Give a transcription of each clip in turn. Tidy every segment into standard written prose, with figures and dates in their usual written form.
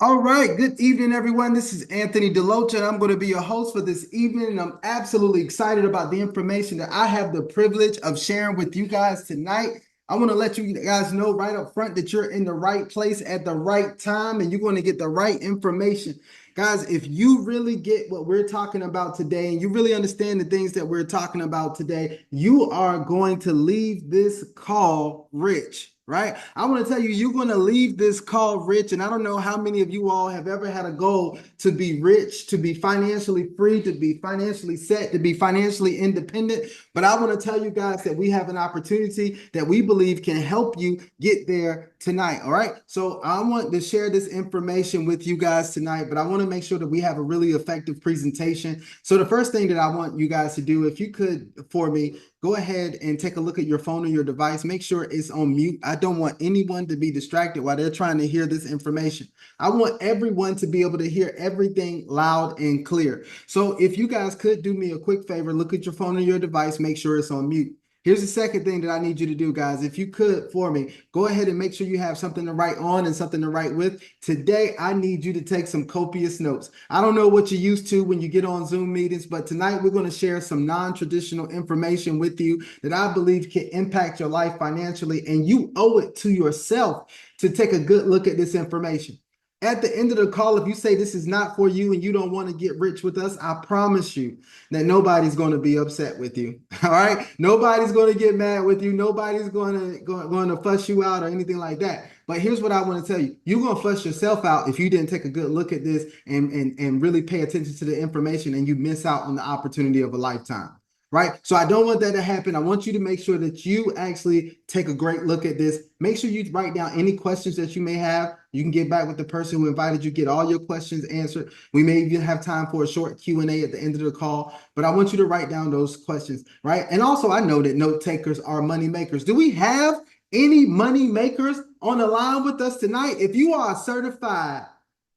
All right, good evening, everyone. This is Anthony DeLoach, and I'm going to be your host for this evening. And I'm absolutely excited about the information that I have the privilege of sharing with you guys tonight. I want to let you guys know right up front that you're in the right place at the right time and you're going to get the right information. Guys, if you really get what we're talking about today and you really understand the things that we're talking about today, you are going to leave this call rich. Right? I want to tell you, you're going to leave this call rich. And I don't know how many of you all have ever had a goal to be rich, to be financially free, to be financially set, to be financially independent. But I want to tell you guys that we have an opportunity that we believe can help you get there tonight. All right. So I want to share this information with you guys tonight, but I want to make sure that we have a really effective presentation. So the first thing that I want you guys to do, if you could for me, go ahead and take a look at your phone or your device. Make sure it's on mute. I don't want anyone to be distracted while they're trying to hear this information. I want everyone to be able to hear everything loud and clear. So if you guys could do me a quick favor, look at your phone or your device, make sure it's on mute. Here's the second thing that I need you to do, guys. If you could for me, go ahead and make sure you have something to write on and something to write with. Today, I need you to take some copious notes. I don't know what you're used to when you get on Zoom meetings, but tonight we're going to share some non-traditional information with you that I believe can impact your life financially, and you owe it to yourself to take a good look at this information. At the end of the call, if you say this is not for you and you don't want to get rich with us, I promise you that nobody's going to be upset with you. All right. Nobody's going to get mad with you. Nobody's going to fuss you out or anything like that. But here's what I want to tell you. You're going to fuss yourself out if you didn't take a good look at this and really pay attention to the information and you miss out on the opportunity of a lifetime. Right. So I don't want that to happen. I want you to make sure that you actually take a great look at this. Make sure you write down any questions that you may have. You can get back with the person who invited you, get all your questions answered. We may even have time for a short Q&A at the end of the call, but I want you to write down those questions, right? And also, I know that note takers are money makers. Do we have any money makers on the line with us tonight? If you are a certified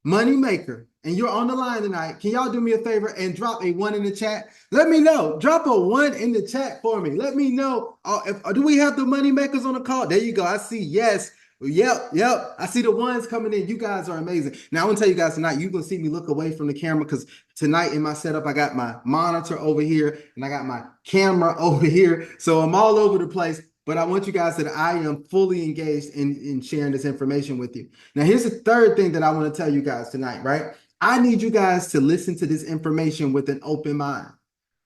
money maker and you're on the line tonight, can y'all do me a favor and drop a one in the chat? Let me know. Drop a one in the chat for me. Let me know. Do we have the money makers on the call? There you go. I see yes. Yep. I see the ones coming in. You guys are amazing. Now, I want to tell you guys tonight, you're going to see me look away from the camera because tonight in my setup, I got my monitor over here and I got my camera over here. So I'm all over the place. But I want you guys that I am fully engaged in sharing this information with you. Now, here's the third thing that I want to tell you guys tonight, right? I need you guys to listen to this information with an open mind.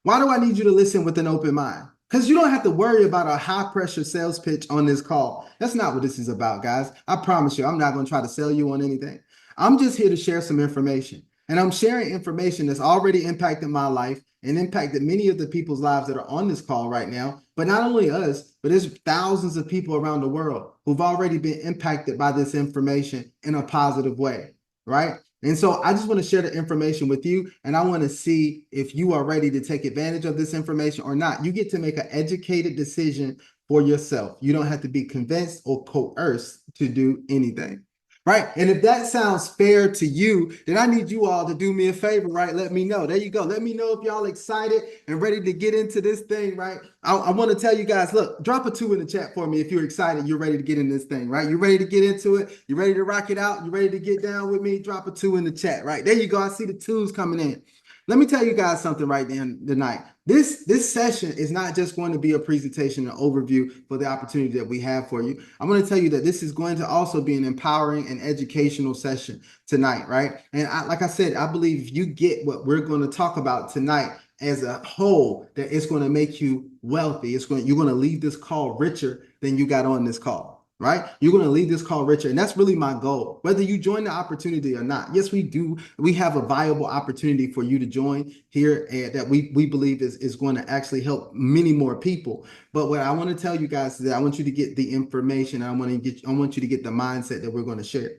Why do I need you to listen with an open mind? Because you don't have to worry about a high pressure sales pitch on this call. That's not what this is about, guys. I promise you, I'm not going to try to sell you on anything. I'm just here to share some information. And I'm sharing information that's already impacted my life and impacted many of the people's lives that are on this call right now. But not only us, but there's thousands of people around the world who've already been impacted by this information in a positive way, right? And so I just want to share the information with you, and I want to see if you are ready to take advantage of this information or not. You get to make an educated decision for yourself. You don't have to be convinced or coerced to do anything. Right. And if that sounds fair to you, then I need you all to do me a favor, right? Let me know. There you go. Let me know if y'all excited and ready to get into this thing, right? I want to tell you guys, look, drop a two in the chat for me if you're excited, you're ready to get in this thing, right? You're ready to get into it. You're ready to rock it out. You're ready to get down with me. Drop a two in the chat, right? There you go. I see the twos coming in. Let me tell you guys something right now tonight. This session is not just going to be a presentation, an overview for the opportunity that we have for you. I'm going to tell you that this is going to also be an empowering and educational session tonight, right? And like I said, I believe if you get what we're going to talk about tonight as a whole, that it's going to make you wealthy. You're going to leave this call richer than you got on this call. Right? You're going to leave this call richer. And that's really my goal, whether you join the opportunity or not. Yes, we do. We have a viable opportunity for you to join here and that we believe is going to actually help many more people. But what I want to tell you guys is that I want you to get the information. I want you to get the mindset that we're going to share.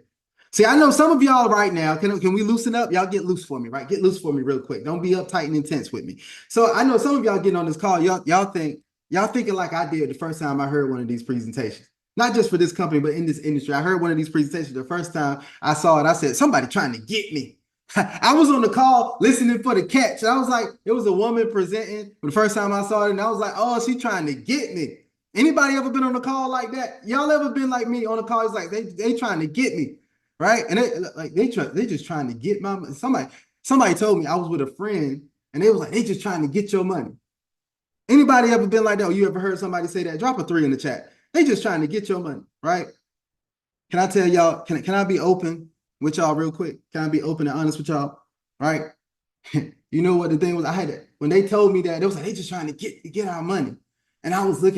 See, I know some of y'all right now, can we loosen up? Y'all get loose for me, right? Get loose for me real quick. Don't be uptight and intense with me. So I know some of y'all getting on this call, y'all thinking like I did the first time I heard one of these presentations. Not just for this company, but in this industry. I heard one of these presentations the first time I saw it. I said, somebody trying to get me. I was on the call listening for the catch. And I was like, it was a woman presenting for the first time I saw it. And I was like, oh, she trying to get me. Anybody ever been on a call like that? Y'all ever been like me on a call? It's like they trying to get me. right? And they just trying to get my money. Somebody told me I was with a friend and they was like, they just trying to get your money. Anybody ever been like that? Or you ever heard somebody say that? Drop a 3 in the chat. They just trying to get your money, right? Can I tell y'all, can I be open with y'all real quick? Can I be open and honest with y'all? Right? You know what the thing was? I had it when they told me that, it was like they just trying to get our money. And I looked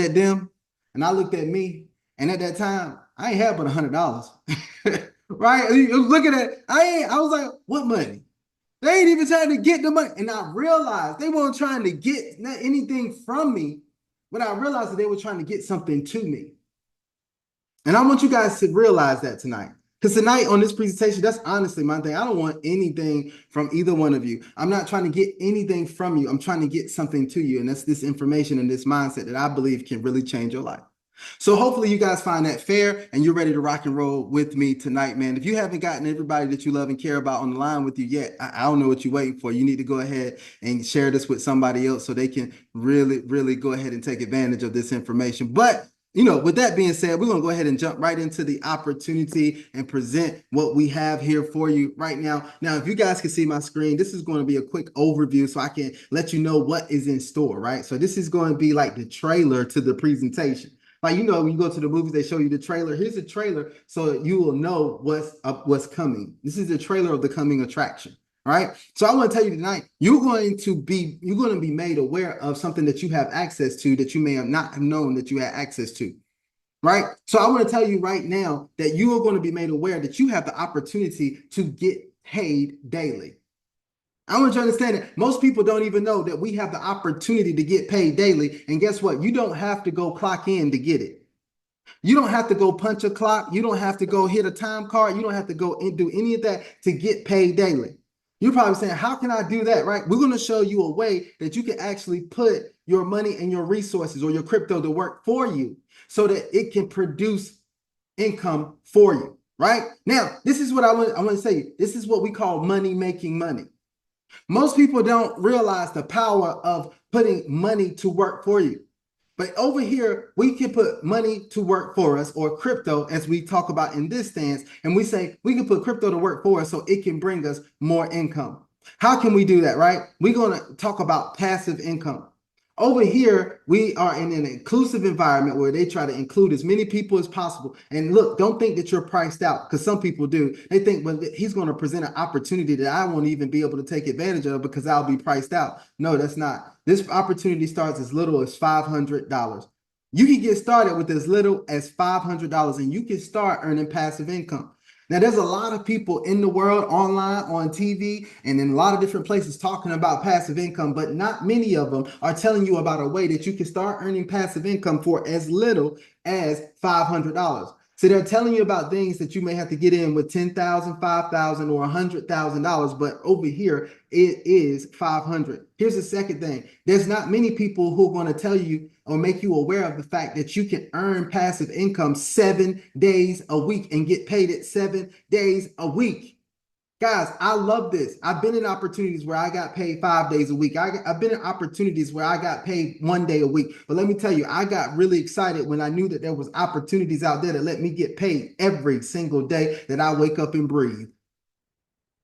at them and I looked at me. And at that time, I ain't had but $100. Right? Looking at I was like, what money? They ain't even trying to get the money. And I realized they weren't trying to get anything from me, but I realized that they were trying to get something to me. And I want you guys to realize that tonight. Because tonight on this presentation, that's honestly my thing. I don't want anything from either one of you. I'm not trying to get anything from you. I'm trying to get something to you. And that's this information and this mindset that I believe can really change your life. So hopefully you guys find that fair and you're ready to rock and roll with me tonight, man. If you haven't gotten everybody that you love and care about on the line with you yet, I don't know what you're waiting for. You need to go ahead and share this with somebody else so they can really, really go ahead and take advantage of this information. But with that being said, we're going to go ahead and jump right into the opportunity and present what we have here for you right now. Now, if you guys can see my screen, this is going to be a quick overview so I can let you know what is in store, right? So this is going to be like the trailer to the presentation. Like, when you go to the movies, they show you the trailer. Here's the trailer so you will know what's coming. This is the trailer of the coming attraction. All right. So I want to tell you tonight, you're going to be made aware of something that you have access to that you may have not have known that you had access to. Right. So I want to tell you right now that you are going to be made aware that you have the opportunity to get paid daily. I want you to understand that most people don't even know that we have the opportunity to get paid daily. And guess what? You don't have to go clock in to get it. You don't have to go punch a clock. You don't have to go hit a time card. You don't have to go and do any of that to get paid daily. You're probably saying, how can I do that? Right? We're going to show you a way that you can actually put your money and your resources or your crypto to work for you so that it can produce income for you. Right? Now, this is what I want to say. This is what we call money making money. Most people don't realize the power of putting money to work for you. But over here, we can put money to work for us, or crypto, as we talk about in this stance. And we say we can put crypto to work for us so it can bring us more income. How can we do that, right? We're going to talk about passive income. Over here, we are in an inclusive environment where they try to include as many people as possible. And look, don't think that you're priced out, because some people do. They think, well, he's going to present an opportunity that I won't even be able to take advantage of because I'll be priced out. No, that's not. This opportunity starts as little as $500. You can get started with as little as $500 and you can start earning passive income. Now, there's a lot of people in the world, online, on TV, and in a lot of different places talking about passive income, but not many of them are telling you about a way that you can start earning passive income for as little as $500. So they're telling you about things that you may have to get in with $10,000, $5,000, or $100,000, but over here it is $500. Here's the second thing. There's not many people who are going to tell you or make you aware of the fact that you can earn passive income 7 days a week and get paid it 7 days a week. Guys, I love this. I've been in opportunities where I got paid 5 days a week. I've been in opportunities where I got paid 1 day a week. But let me tell you, I got really excited when I knew that there was opportunities out there that let me get paid every single day that I wake up and breathe.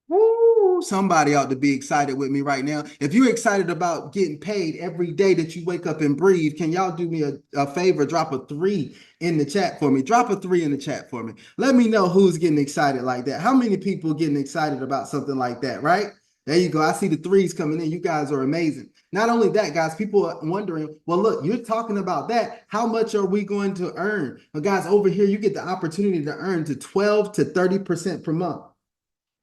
Woo, somebody ought to be excited with me right now. If you're excited about getting paid every day that you wake up and breathe, can y'all do me a favor? Drop a 3 in the chat for me. Drop a 3 in the chat for me. Let me know who's getting excited like that. How many people getting excited about something like that, right? There you go. I see the 3s coming in. You guys are amazing. Not only that, guys, people are wondering, well, look, you're talking about that. How much are we going to earn? Well, guys, over here, you get the opportunity to earn to 12 to 30% per month.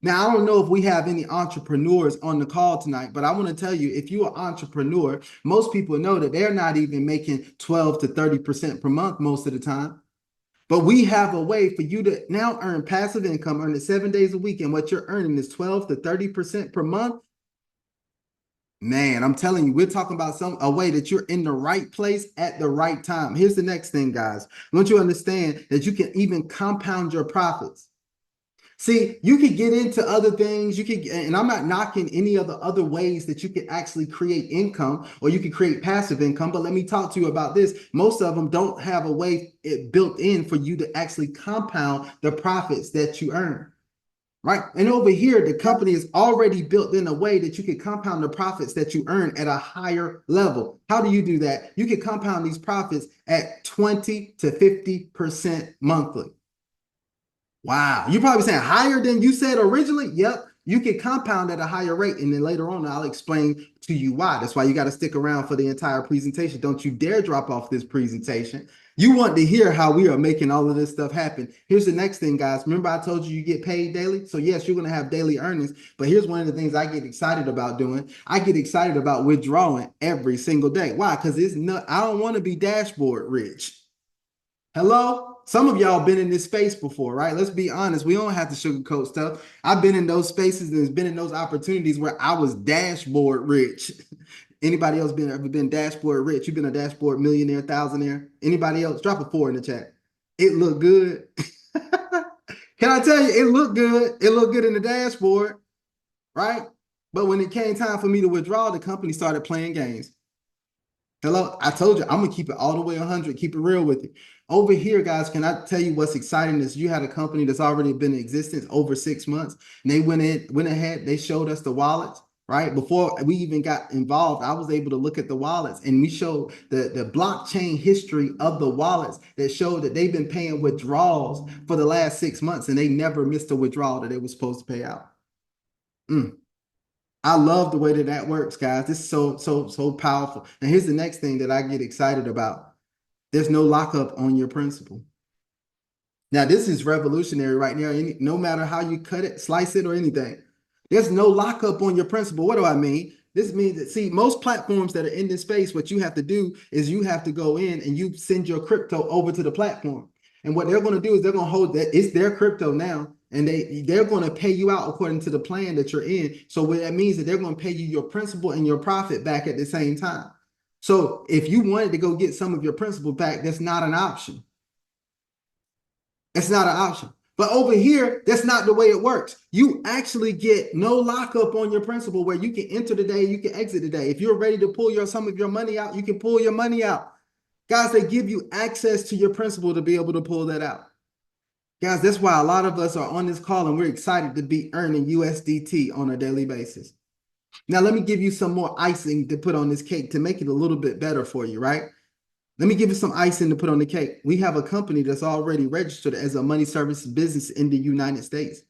Now, I don't know if we have any entrepreneurs on the call tonight, but I want to tell you, if you're an entrepreneur, most people know that they're not even making 12 to 30% per month most of the time. But we have a way for you to now earn passive income, earn it 7 days a week, and what you're earning is 12 to 30% per month. Man, I'm telling you, we're talking about a way that you're in the right place at the right time. Here's the next thing, guys. I want you to understand that you can even compound your profits. See, you could get into other things. You could, and I'm not knocking any of the other ways that you could actually create income or you could create passive income. But let me talk to you about this. Most of them don't have a way it built in for you to actually compound the profits that you earn. Right. And over here, the company is already built in a way that you can compound the profits that you earn at a higher level. How do you do that? You can compound these profits at 20 to 50% monthly. Wow. You're probably saying higher than you said originally. Yep. You can compound at a higher rate. And then later on, I'll explain to you why. That's why you got to stick around for the entire presentation. Don't you dare drop off this presentation. You want to hear how we are making all of this stuff happen. Here's the next thing, guys. Remember, I told you get paid daily. So, yes, you're going to have daily earnings. But here's one of the things I get excited about doing. I get excited about withdrawing every single day. Why? Because it's not, I don't want to be dashboard rich. Hello? Some of y'all been in this space before, right? Let's be honest. We don't have to sugarcoat stuff. I've been in those spaces and been in those opportunities where I was dashboard rich. Anybody else ever been dashboard rich? You've been a dashboard millionaire, thousandaire? Anybody else? Drop a 4 in the chat. It looked good. Can I tell you, it looked good. It looked good in the dashboard, right? But when it came time for me to withdraw, the company started playing games. Hello, I told you I'm gonna keep it all the way 100, keep it real with you. Over here, guys, can I tell you what's exciting is you had a company that's already been in existence over 6 months, and they went ahead, they showed us the wallets, right? Before we even got involved, I was able to look at the wallets, and we showed the blockchain history of the wallets that showed that they've been paying withdrawals for the last 6 months, and they never missed a withdrawal that they were supposed to pay out. Mm. I love the way that that works, guys. This is so powerful. And here's the next thing that I get excited about. There's no lockup on your principal. Now, this is revolutionary right now. No matter how you cut it, slice it, or anything, there's no lockup on your principal. What do I mean? This means that, see, most platforms that are in this space, what you have to do is you have to go in and you send your crypto over to the platform. And what they're going to do is they're going to hold that it's their crypto now, and they're going to pay you out according to the plan that you're in. So what that means is that they're going to pay you your principal and your profit back at the same time. So if you wanted to go get some of your principal back, that's not an option. It's not an option. But over here, that's not the way it works. You actually get no lockup on your principal where you can enter the day, you can exit the day. If you're ready to pull some of your money out, you can pull your money out. Guys, they give you access to your principal to be able to pull that out. Guys, that's why a lot of us are on this call and we're excited to be earning USDT on a daily basis. Now, let me give you some more icing to put on this cake to make it a little bit better for you, right? Let me give you some icing to put on the cake. We have a company that's already registered as a money service business in the United States.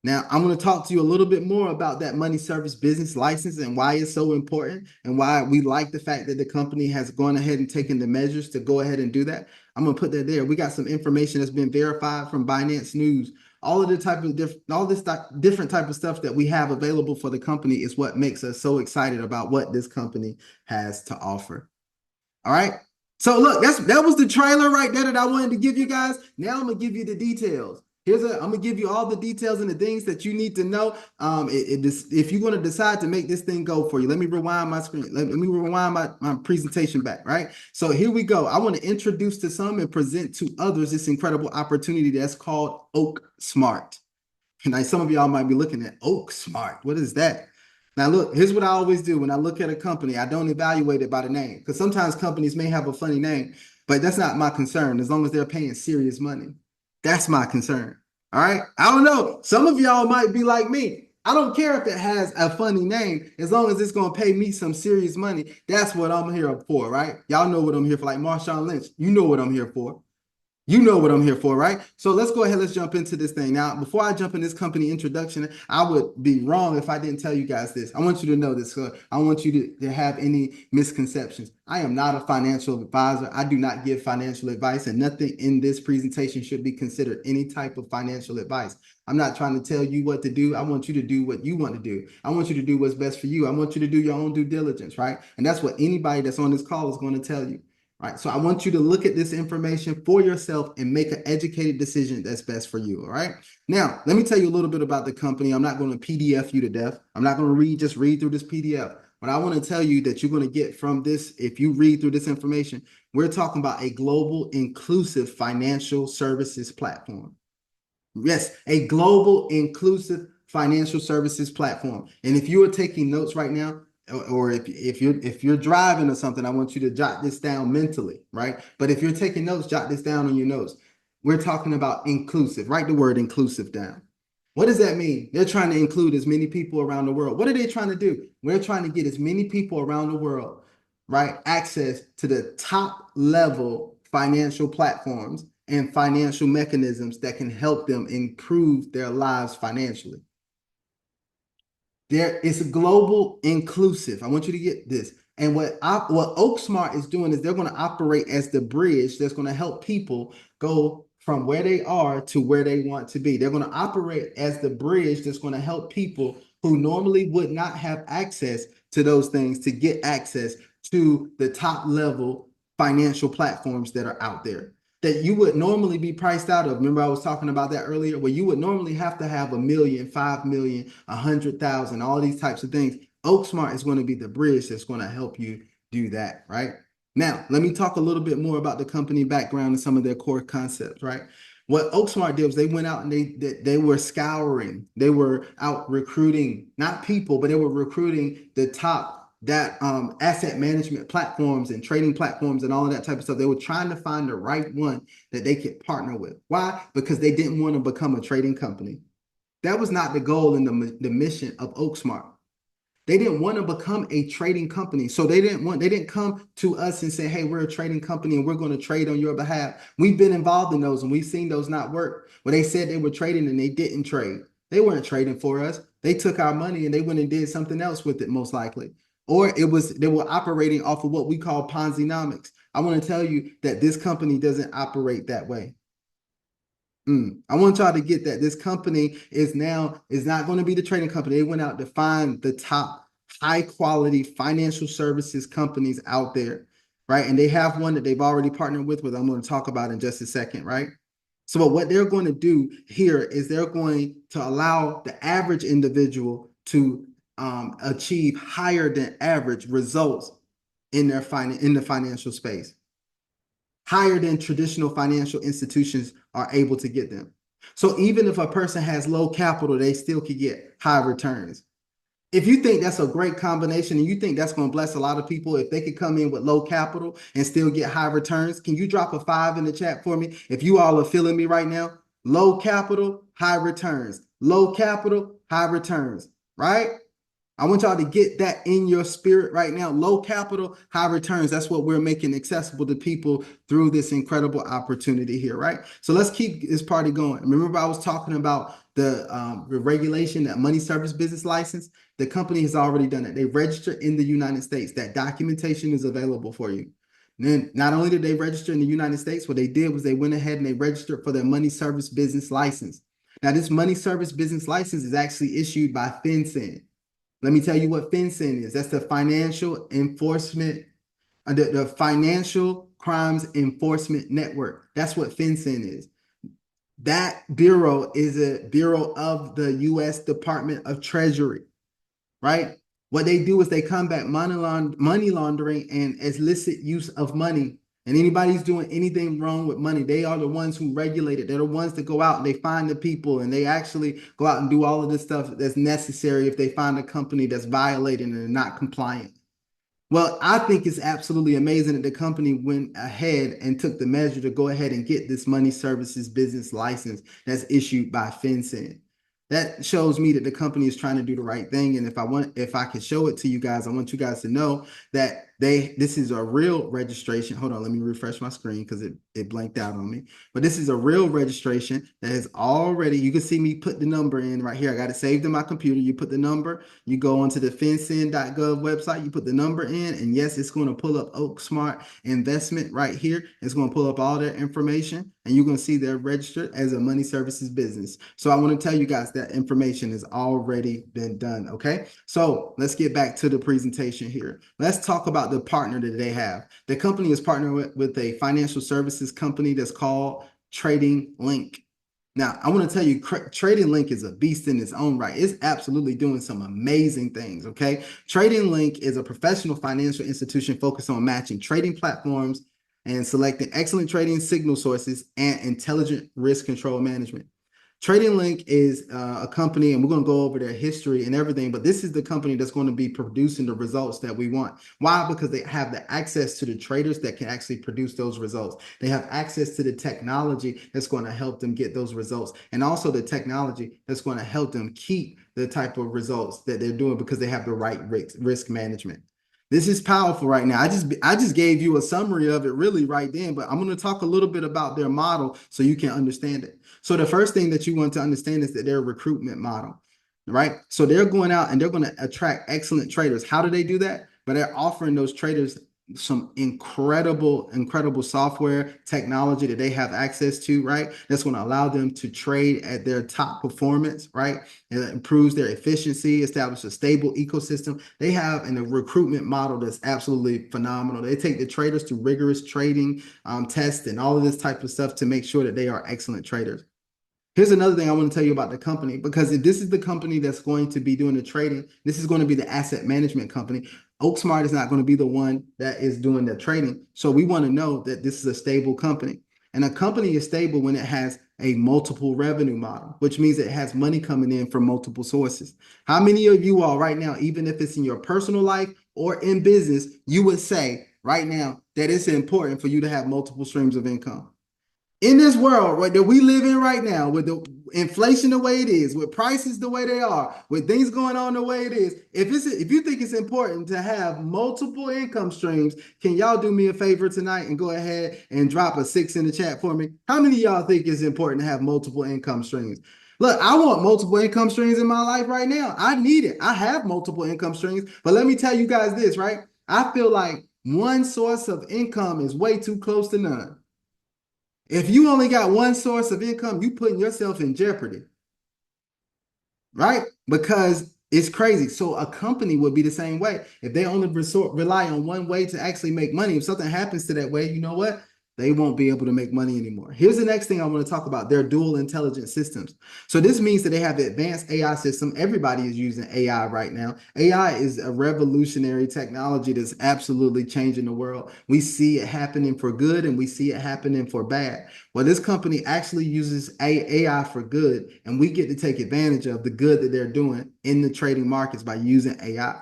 Now, I'm going to talk to you a little bit more about that money service business license and why it's so important and why we like the fact that the company has gone ahead and taken the measures to go ahead and do that. I'm going to put that there. We got some information that's been verified from Binance News. All of the different type of stuff that we have available for the company is what makes us so excited about what this company has to offer. All right. So look, that was the trailer right there that I wanted to give you guys. Now I'm gonna give you the details. I'm gonna give you all the details and the things that you need to know. If you're gonna decide to make this thing go for you, let me rewind my screen. Let me rewind my presentation back. Right. So here we go. I want to introduce to some and present to others this incredible opportunity that's called OakSmart. And some of y'all might be looking at OakSmart. What is that? Now, look, here's what I always do when I look at a company. I don't evaluate it by the name because sometimes companies may have a funny name, but that's not my concern as long as they're paying serious money. That's my concern. All right. I don't know. Some of y'all might be like me. I don't care if it has a funny name as long as it's going to pay me some serious money. That's what I'm here for, right? Y'all know what I'm here for. Like Marshawn Lynch, you know what I'm here for. You know what I'm here for, right? So let's go ahead. Let's jump into this thing. Now, before I jump in this company introduction, I would be wrong if I didn't tell you guys this. I want you to know this. I want you to have any misconceptions. I am not a financial advisor. I do not give financial advice, and nothing in this presentation should be considered any type of financial advice. I'm not trying to tell you what to do. I want you to do what you want to do. I want you to do what's best for you. I want you to do your own due diligence, right? And that's what anybody that's on this call is going to tell you. Right. So I want you to look at this information for yourself and make an educated decision that's best for you. All right. Now, let me tell you a little bit about the company. I'm not going to PDF you to death. I'm not going to just read through this PDF. But I want to tell you that you're going to get from this, if you read through this information, we're talking about a global inclusive financial services platform. Yes, a global inclusive financial services platform. And if you are taking notes right now, or if you're driving or something, I want you to jot this down mentally, right? But if you're taking notes, jot this down on your notes. We're talking about inclusive. Write the word inclusive down. What does that mean? They're trying to include as many people around the world. What are they trying to do? We're trying to get as many people around the world, right, access to the top level financial platforms and financial mechanisms that can help them improve their lives financially. There is a global inclusive. I want you to get this. And what OakSmart is doing is they're going to operate as the bridge that's going to help people go from where they are to where they want to be. They're going to operate as the bridge that's going to help people who normally would not have access to those things to get access to the top level financial platforms that are out there that you would normally be priced out of. Remember, I was talking about that earlier, where you would normally have to have 1 million, 5 million, 100,000, all these types of things. OakSmart is going to be the bridge that's going to help you do that, right? Now, let me talk a little bit more about the company background and some of their core concepts, right? What OakSmart did was they went out and they were scouring, they were out recruiting, not people, but they were recruiting the top that asset management platforms and trading platforms and all of that type of stuff. They were trying to find the right one that they could partner with. Why? Because they didn't want to become a trading company. That was not the goal and the mission of OakSmart. They didn't want to become a trading company. So they didn't come to us and say, hey, we're a trading company and we're going to trade on your behalf. We've been involved in those and we've seen those not work. Where they said they were trading and they didn't trade. They weren't trading for us. They took our money and they went and did something else with it, most likely. Or they were operating off of what we call Ponzi-nomics. I want to tell you that this company doesn't operate that way. I want y'all to get that this company is not going to be the trading company. They went out to find the top high quality financial services companies out there, right? And they have one that they've already partnered with, I'm going to talk about in just a second, right? So what they're going to do here is they're going to allow the average individual to achieve higher than average results in the financial space, higher than traditional financial institutions are able to get them. So even if a person has low capital, they still could get high returns. If you think that's a great combination and you think that's going to bless a lot of people, if they could come in with low capital and still get high returns, can you drop a 5 in the chat for me? If you all are feeling me right now, low capital, high returns, low capital, high returns, right? I want y'all to get that in your spirit right now. Low capital, high returns. That's what we're making accessible to people through this incredible opportunity here, right? So let's keep this party going. Remember, I was talking about the regulation, that money service business license. The company has already done it. They registered in the United States. That documentation is available for you. And then not only did they register in the United States, what they did was they went ahead and they registered for their money service business license. Now, this money service business license is actually issued by FinCEN. Let me tell you what FinCEN is. That's the Financial Enforcement, the Financial Crimes Enforcement Network. That's what FinCEN is. That bureau is a bureau of the U.S. Department of Treasury, right? What they do is they combat money laundering and illicit use of money. And anybody's doing anything wrong with money, they are the ones who regulate it. They're the ones that go out and they find the people and they actually go out and do all of this stuff that's necessary if they find a company that's violating and not compliant. Well, I think it's absolutely amazing that the company went ahead and took the measure to go ahead and get this money services business license that's issued by FinCEN. That shows me that the company is trying to do the right thing. And if I can show it to you guys, I want you guys to know that this is a real registration. Hold on, let me refresh my screen because it blanked out on me. But this is a real registration that has already, you can see me put the number in right here. I got it saved in my computer. You put the number, you go onto the fincen.gov website, you put the number in, and yes, it's going to pull up OakSmart Investment right here. It's going to pull up all their information, and you're going to see they're registered as a money services business. So I want to tell you guys that information has already been done, okay? So let's get back to the presentation here. Let's talk about the partner that they have. The company is partnered with a financial services company that's called Trading Link. Now, I want to tell you, Trading Link is a beast in its own right. It's absolutely doing some amazing things, okay? Trading Link is a professional financial institution focused on matching trading platforms and selecting excellent trading signal sources and intelligent risk control management. Trading Link is a company, and we're going to go over their history and everything, but this is the company that's going to be producing the results that we want. Why? Because they have the access to the traders that can actually produce those results. They have access to the technology that's going to help them get those results, and also the technology that's going to help them keep the type of results that they're doing because they have the right risk management. This is powerful right now. I just gave you a summary of it really right then, but I'm going to talk a little bit about their model so you can understand it. So the first thing that you want to understand is that they're a recruitment model, right? So they're going out and they're going to attract excellent traders. How do they do that? But they're offering those traders some incredible software technology that they have access to, right? That's going to allow them to trade at their top performance, right? It improves their efficiency, establish a stable ecosystem. They have a recruitment model that's absolutely phenomenal. They take the traders through rigorous trading tests and all of this type of stuff to make sure that they are excellent traders. Here's another thing I want to tell you about the company, because if this is the company that's going to be doing the trading, this is going to be the asset management company. OakSmart is not going to be the one that is doing the trading. So we want to know that this is a stable company. And a company is stable when it has a multiple revenue model, which means it has money coming in from multiple sources. How many of you all right now, even if it's in your personal life or in business, you would say right now that it's important for you to have multiple streams of income? In this world right, that we live in right now, with the inflation the way it is, with prices the way they are, with things going on the way it is, if you think it's important to have multiple income streams, can y'all do me a favor tonight and go ahead and drop a 6 in the chat for me? How many of y'all think it's important to have multiple income streams? Look, I want multiple income streams in my life right now. I need it. I have multiple income streams, but let me tell you guys this, right? I feel like one source of income is way too close to none. If you only got one source of income, you putting yourself in jeopardy, right? Because it's crazy. So a company would be the same way. If they only rely on one way to actually make money, if something happens to that way, you know what? They won't be able to make money anymore. Here's the next thing I want to talk about. Their dual intelligent systems. So this means that they have the advanced AI system. Everybody is using AI right now. AI is a revolutionary technology that's absolutely changing the world. We see it happening for good and we see it happening for bad. Well, this company actually uses AI for good, and we get to take advantage of the good that they're doing in the trading markets by using AI.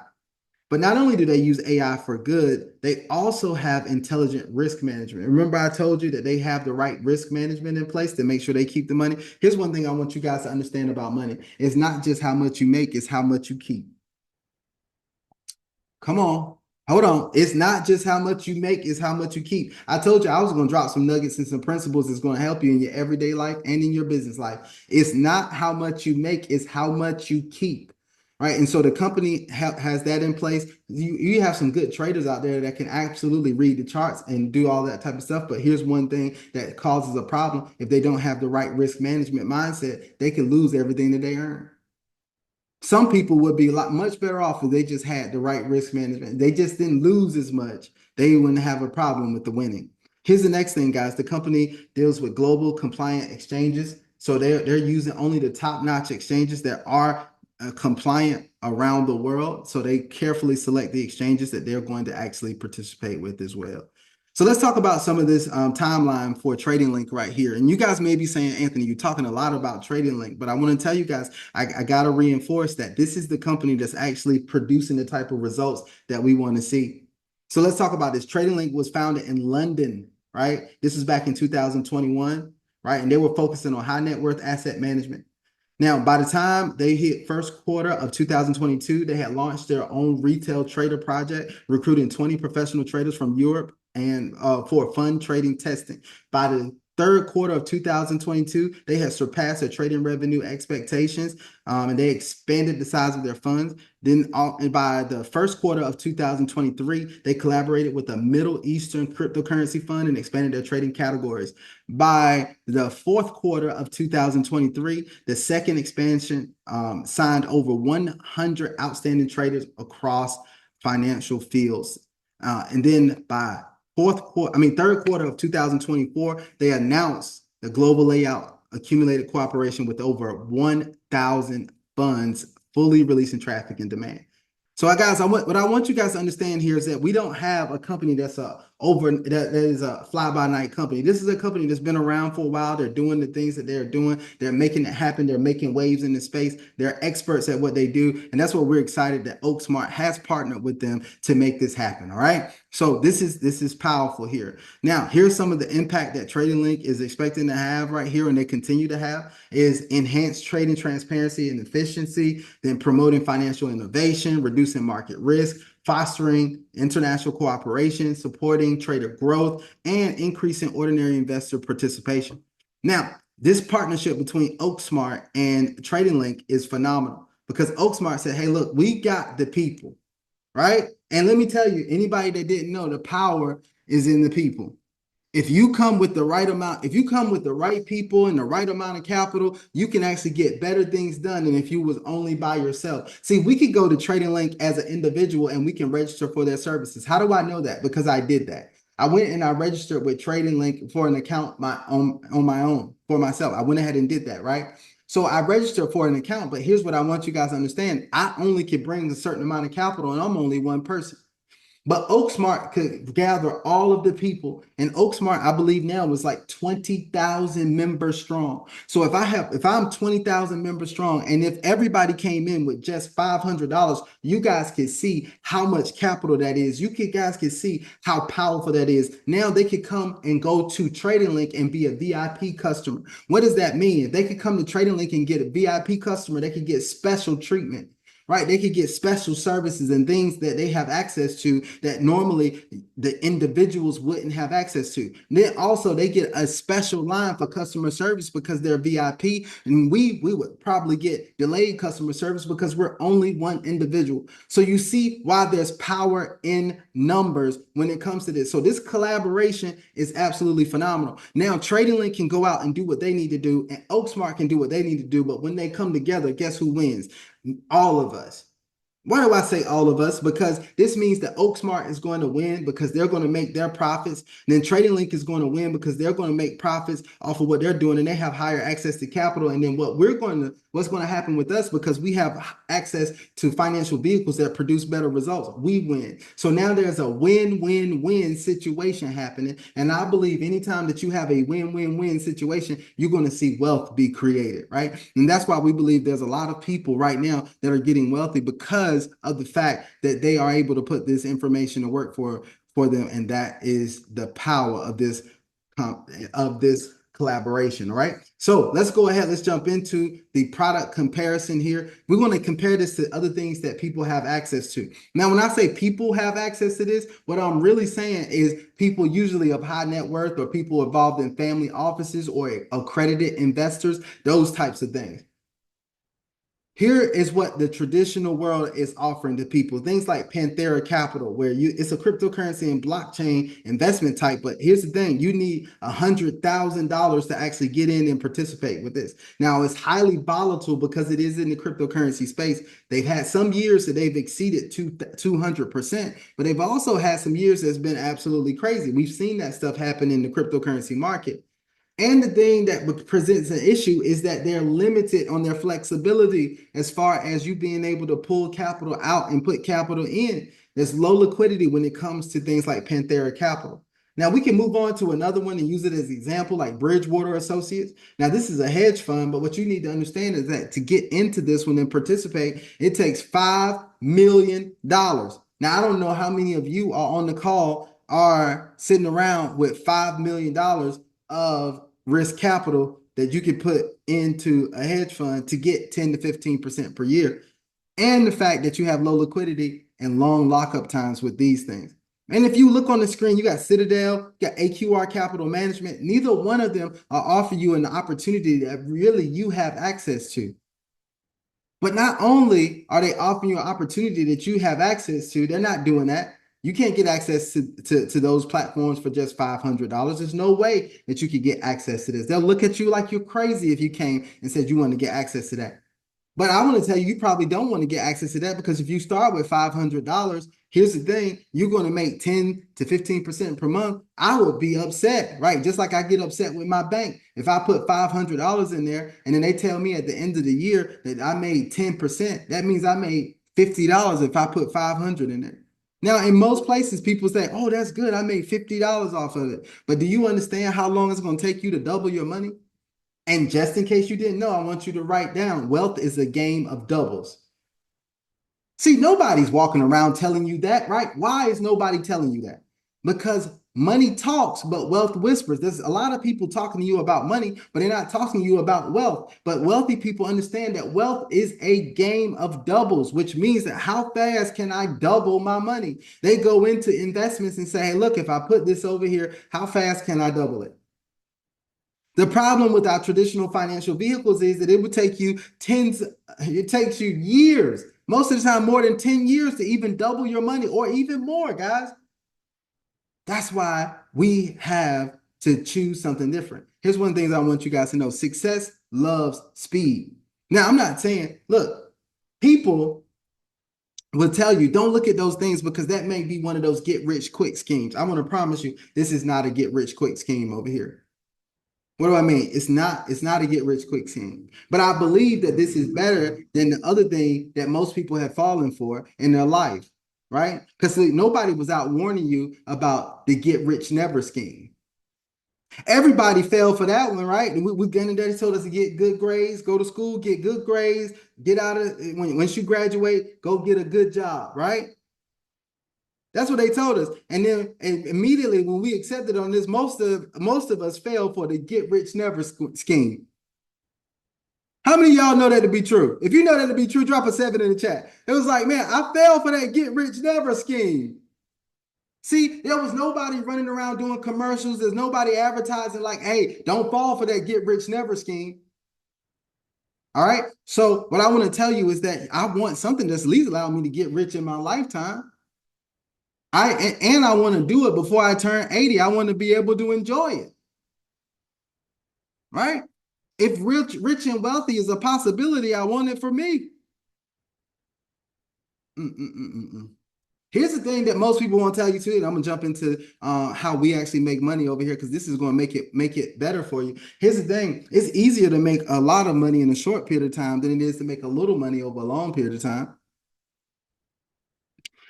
But not only do they use AI for good, they also have intelligent risk management. Remember, I told you that they have the right risk management in place to make sure they keep the money. Here's one thing I want you guys to understand about money. It's not just how much you make, it's how much you keep. Come on. Hold on. It's not just how much you make, it's how much you keep. I told you I was going to drop some nuggets and some principles that's going to help you in your everyday life and in your business life. It's not how much you make, it's how much you keep. Right. And so the company has that in place. You have some good traders out there that can absolutely read the charts and do all that type of stuff. But here's one thing that causes a problem. If they don't have the right risk management mindset, they can lose everything that they earn. Some people would be a lot much better off if they just had the right risk management. They just didn't lose as much. They wouldn't have a problem with the winning. Here's the next thing, guys. The company deals with global compliant exchanges. So they're using only the top-notch exchanges that are compliant around the world. So they carefully select the exchanges that they're going to actually participate with as well. So let's talk about some of this timeline for Trading Link right here. And you guys may be saying, Anthony, you're talking a lot about Trading Link, but I want to tell you guys, I got to reinforce that this is the company that's actually producing the type of results that we want to see. So let's talk about this. Trading Link was founded in London, right? This was back in 2021, right? And they were focusing on high net worth asset management. Now, by the time they hit first quarter of 2022, they had launched their own retail trader project, recruiting 20 professional traders from Europe and for fund trading testing. By the third quarter of 2022, they had surpassed their trading revenue expectations, and they expanded the size of their funds. Then by the first quarter of 2023, they collaborated with a Middle Eastern cryptocurrency fund and expanded their trading categories. By the fourth quarter of 2023, the second expansion signed over 100 outstanding traders across financial fields. And then by third quarter of 2024, they announced the global layout accumulated cooperation with over 1,000 funds fully releasing traffic and demand. So guys, what I want you guys to understand here is that we don't have a company that's a that is a fly-by-night company. This is a company that's been around for a while. They're doing the things that they're doing. They're making it happen. They're making waves in the space. They're experts at what they do. And that's what we're excited that OakSmart has partnered with them to make this happen. All right. So this is powerful here. Now, here's some of the impact that Trading Link is expecting to have right here, and they continue to have is enhanced trading transparency and efficiency, then promoting financial innovation, reducing market risk, fostering international cooperation, supporting trader growth, and increasing ordinary investor participation. Now, this partnership between OakSmart and Trading Link is phenomenal because OakSmart said, hey, look, we got the people, right? And let me tell you, anybody that didn't know, the power is in the people. If you come with the right amount, if you come with the right people and the right amount of capital, you can actually get better things done than if you was only by yourself. See, we could go to Trading Link as an individual and we can register for their services. How do I know that? Because I did that. I went and I registered with Trading Link for an account on my own for myself. I went ahead and did that, right? So I registered for an account, but here's what I want you guys to understand. I only can bring a certain amount of capital and I'm only one person. But OakSmart could gather all of the people, and OakSmart, I believe now, was like 20,000 members strong. So if I'm 20,000 members strong, and if everybody came in with just $500, you guys can see how much capital that is. Guys can see how powerful that is. Now they could come and go to Trading Link and be a VIP customer. What does that mean? If they could come to Trading Link and get a VIP customer, they could get special treatment. Right, they could get special services and things that they have access to that normally the individuals wouldn't have access to. And then also they get a special line for customer service because they're VIP, and we would probably get delayed customer service because we're only one individual. So you see why there's power in numbers when it comes to this. So this collaboration is absolutely phenomenal. Now Trading Link can go out and do what they need to do, and OakSmart can do what they need to do. But when they come together, guess who wins? All of us. Why do I say all of us? Because this means that OakSmart is going to win because they're going to make their profits. And then Trading Link is going to win because they're going to make profits off of what they're doing and they have higher access to capital. And then what's going to happen with us because we have access to financial vehicles that produce better results. We win. So now there's a win-win-win situation happening. And I believe anytime that you have a win-win-win situation, you're going to see wealth be created, right? And that's why we believe there's a lot of people right now that are getting wealthy because of the fact that they are able to put this information to work for them, and that is the power of this collaboration. All right, so let's go ahead, let's jump into the product comparison here. We're going to compare this to other things that people have access to. Now when I say people have access to this, what I'm really saying is people usually of high net worth or people involved in family offices or accredited investors, those types of things. Here is what the traditional world is offering to people. Things like Panthera Capital, where it's a cryptocurrency and blockchain investment type. But here's the thing, you need $100,000 to actually get in and participate with this. Now, it's highly volatile because it is in the cryptocurrency space. They've had some years that they've exceeded 200%, but they've also had some years that's been absolutely crazy. We've seen that stuff happen in the cryptocurrency market. And the thing that presents an issue is that they're limited on their flexibility as far as you being able to pull capital out and put capital in. There's low liquidity when it comes to things like Panthera Capital. Now we can move on to another one and use it as an example, like Bridgewater Associates. Now this is a hedge fund, but what you need to understand is that to get into this one and participate, it takes $5 million. Now I don't know how many of you are on the call are sitting around with $5 million of risk capital that you can put into a hedge fund to get 10 to 15% per year. And the fact that you have low liquidity and long lockup times with these things. And if you look on the screen, you got Citadel, you got AQR Capital Management. Neither one of them are offering you an opportunity that really you have access to. But not only are they offering you an opportunity that you have access to, they're not doing that. You can't get access to those platforms for just $500. There's no way that you could get access to this. They'll look at you like you're crazy if you came and said you want to get access to that. But I want to tell you, you probably don't want to get access to that because if you start with $500, here's the thing, you're going to make 10 to 15% per month. I would be upset, right? Just like I get upset with my bank. If I put $500 in there and then they tell me at the end of the year that I made 10%, that means I made $50 if I put 500 in there. Now, in most places, people say, oh, that's good. I made $50 off of it. But do you understand how long it's going to take you to double your money? And just in case you didn't know, I want you to write down wealth is a game of doubles. See, nobody's walking around telling you that, right? Why is nobody telling you that? Because money talks, but wealth whispers. There's a lot of people talking to you about money, but they're not talking to you about wealth. But wealthy people understand that wealth is a game of doubles, which means that how fast can I double my money? They go into investments and say, hey, look, if I put this over here, how fast can I double it? The problem with our traditional financial vehicles is that it would take you it takes you years, most of the time more than 10 years to even double your money or even more, guys. That's why we have to choose something different. Here's one of the things I want you guys to know. Success loves speed. Now, I'm not saying, look, people will tell you, don't look at those things because that may be one of those get rich quick schemes. I want to promise you, this is not a get rich quick scheme over here. What do I mean? It's not a get rich quick scheme. But I believe that this is better than the other thing that most people have fallen for in their life, right? Because nobody was out warning you about the get rich never scheme. Everybody fell for that one, right? We Daddy told us to get good grades, go to school, get good grades, get out of once you graduate, go get a good job, right? That's what they told us. And then immediately when we accepted on this, most of us fell for the get rich never scheme. How many of y'all know that to be true? If you know that to be true, drop a 7 in the chat. It was like, man, I fell for that get rich never scheme. See, there was nobody running around doing commercials. There's nobody advertising like, hey, don't fall for that get rich never scheme. All right. So what I want to tell you is that I want something that's at least allow me to get rich in my lifetime. I want to do it before I turn 80. I want to be able to enjoy it. Right? If rich and wealthy is a possibility, I want it for me. Here's the thing that most people won't tell you too, and I'm gonna jump into how we actually make money over here because this is going to make it better for you. Here's the thing: it's easier to make a lot of money in a short period of time than it is to make a little money over a long period of time.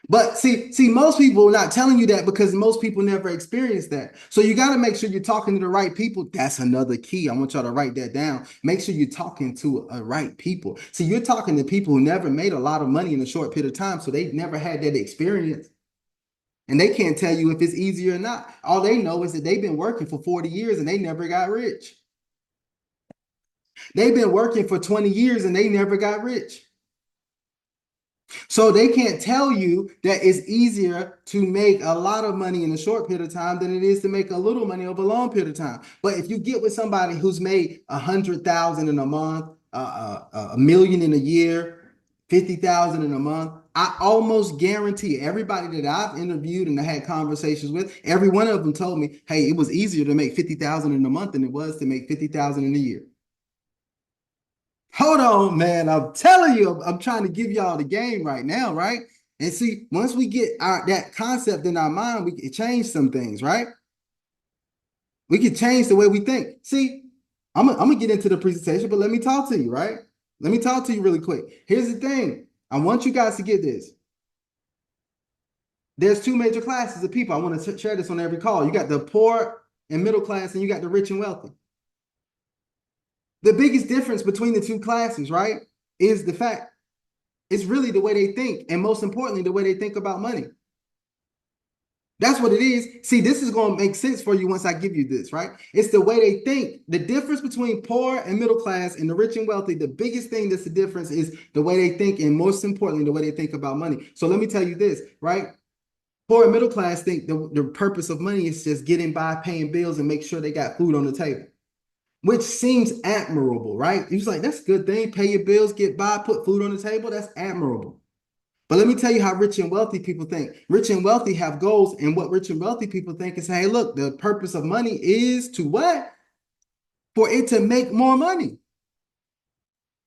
But see, most people are not telling you that because most people never experience that. So you got to make sure you're talking to the right people. That's another key. I want y'all to write that down. Make sure you're talking to a right people. See, you're talking to people who never made a lot of money in a short period of time, so they never had that experience. And they can't tell you if it's easy or not. All they know is that they've been working for 40 years and they never got rich. They've been working for 20 years and they never got rich. So they can't tell you that it's easier to make a lot of money in a short period of time than it is to make a little money over a long period of time. But if you get with somebody who's made 100,000 in a month, a million in a year, 50,000 in a month, I almost guarantee everybody that I've interviewed and I had conversations with, every one of them told me, hey, it was easier to make 50,000 in a month than it was to make 50,000 in a year. Hold on, man. I'm telling you, I'm trying to give y'all the game right now, right? And see, once we get that concept in our mind, we can change some things, right? We can change the way we think. See, I'm gonna get into the presentation, but let me talk to you, right? Let me talk to you really quick. Here's the thing. I want you guys to get this. There's two major classes of people. I want to share this on every call. You got the poor and middle class, and you got the rich and wealthy. The biggest difference between the two classes, right, is the fact it's really the way they think, and most importantly, the way they think about money. That's what it is. See, this is going to make sense for you once I give you this, right? It's the way they think. The difference between poor and middle class and the rich and wealthy, the biggest thing that's the difference is the way they think, and most importantly, the way they think about money. So let me tell you this, right? Poor and middle class think the purpose of money is just getting by, paying bills, and make sure they got food on the table, which seems admirable, right? He's like, that's a good thing. Pay your bills, get by, put food on the table. That's admirable. But let me tell you how rich and wealthy people think. Rich and wealthy have goals, and what rich and wealthy people think is, hey, look, the purpose of money is to what? For it to make more money.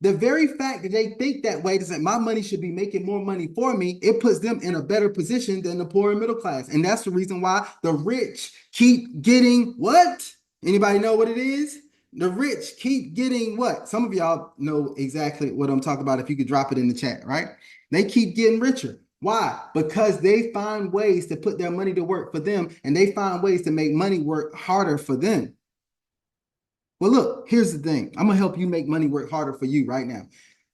The very fact that they think that way, that my money should be making more money for me, it puts them in a better position than the poor and middle class. And that's the reason why the rich keep getting what? Anybody know what it is? The rich keep getting what? Some of y'all know exactly what I'm talking about if you could drop it in the chat, right? They keep getting richer. Why? Because they find ways to put their money to work for them, and they find ways to make money work harder for them. Well, look, here's the thing. I'm gonna help you make money work harder for you right now.